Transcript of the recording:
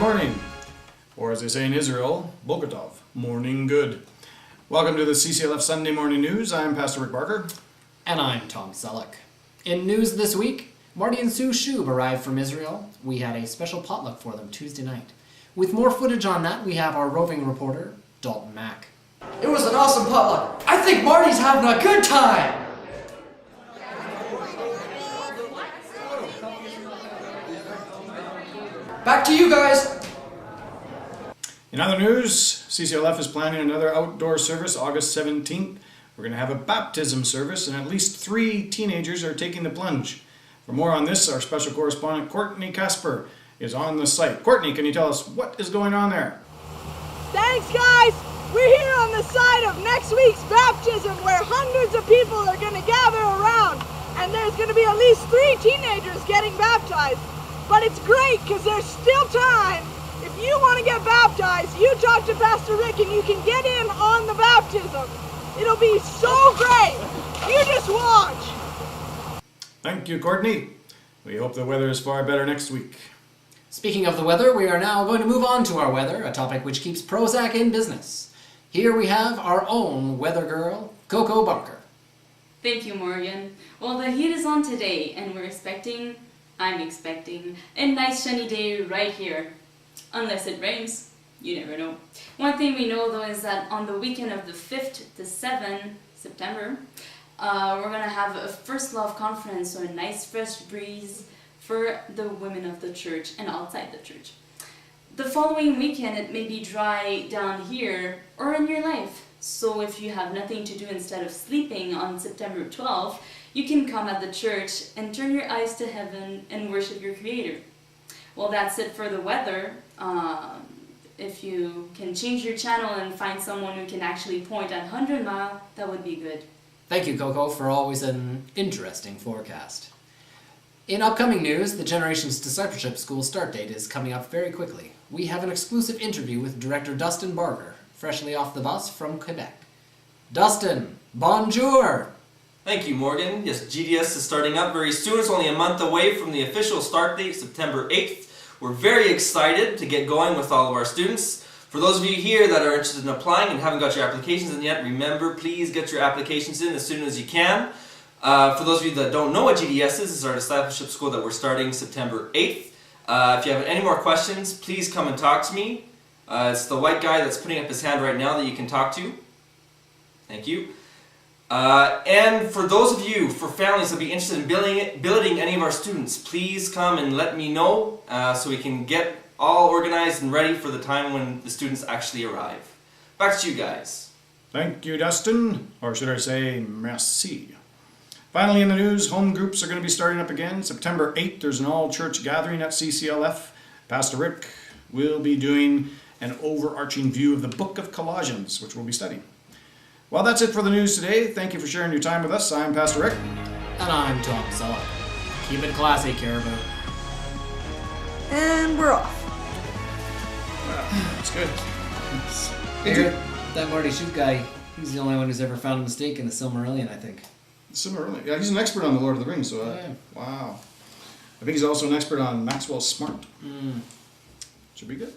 morning. Or as they say in Israel, Bokatov, morning good. Welcome to the CCLF Sunday Morning News. I'm Pastor Rick Barker. And I'm Tom Selleck. In news this week, Marty and Sue Shub arrived from Israel. We had a special potluck for them Tuesday night. With more footage on that, we have our roving reporter, Dalton Mack. It was an awesome potluck. I think Marty's having a good time. Back to you guys. In other news, CCLF is planning another outdoor service August 17th. We're going to have a baptism service, and at least 3 teenagers are taking the plunge. For more on this, our special correspondent Courtney Casper is on the site. Courtney, can you tell us what is going on there? Thanks, guys. We're here on the site of next week's baptism, where hundreds of people are going to gather around, and there's going to be at least 3 teenagers getting baptized. But it's great because there's still time. If you want to get baptized, you talk to Pastor Rick and you can get in on the baptism. It'll be so great. You just watch. Thank you, Courtney. We hope the weather is far better next week. Speaking of the weather, we are now going to move on to our weather, a topic which keeps Prozac in business. Here we have our own weather girl, Coco Barker. Thank you, Morgan. Well, the heat is on today, and I'm expecting a nice sunny day right here. Unless it rains. You never know. One thing we know, though, is that on the weekend of the 5th to 7th September, we're going to have a First Love conference, so a nice fresh breeze for the women of the church and outside the church. The following weekend, it may be dry down here or in your life. So if you have nothing to do instead of sleeping on September 12th, you can come at the church and turn your eyes to heaven and worship your Creator. Well, that's it for the weather. If you can change your channel and find someone who can actually point at 100 Mile, that would be good. Thank you, Coco, for always an interesting forecast. In upcoming news, the Generations Discipleship School start date is coming up very quickly. We have an exclusive interview with Director Dustin Barker, freshly off the bus from Quebec. Dustin, bonjour! Thank you, Morgan. Yes, GDS is starting up very soon. It's only a month away from the official start date, September 8th. We're very excited to get going with all of our students. For those of you here that are interested in applying and haven't got your applications in yet, remember, please get your applications in as soon as you can. For those of you that don't know what GDS is, it's our discipleship school that we're starting September 8th. If you have any more questions, please come and talk to me. It's the white guy that's putting up his hand right now that you can talk to. Thank you. And for those of you, for families that be interested in billeting any of our students, please come and let me know so we can get all organized and ready for the time when the students actually arrive. Back to you guys. Thank you, Dustin, or should I say merci. Finally in the news, home groups are going to be starting up again. September 8th, there's an all-church gathering at CCLF. Pastor Rick will be doing an overarching view of the book of Colossians, which we'll be studying. Well, that's it for the news today. Thank you for sharing your time with us. I'm Pastor Rick. And I'm Tom Selleck. Keep it classy, Caribou. And we're off. Wow, that's good. That Marty Shub guy, he's the only one who's ever found a mistake in the Silmarillion, I think. Silmarillion. Yeah, he's an expert on the Lord of the Rings, so Yeah. wow. I think he's also an expert on Maxwell Smart. Should be good.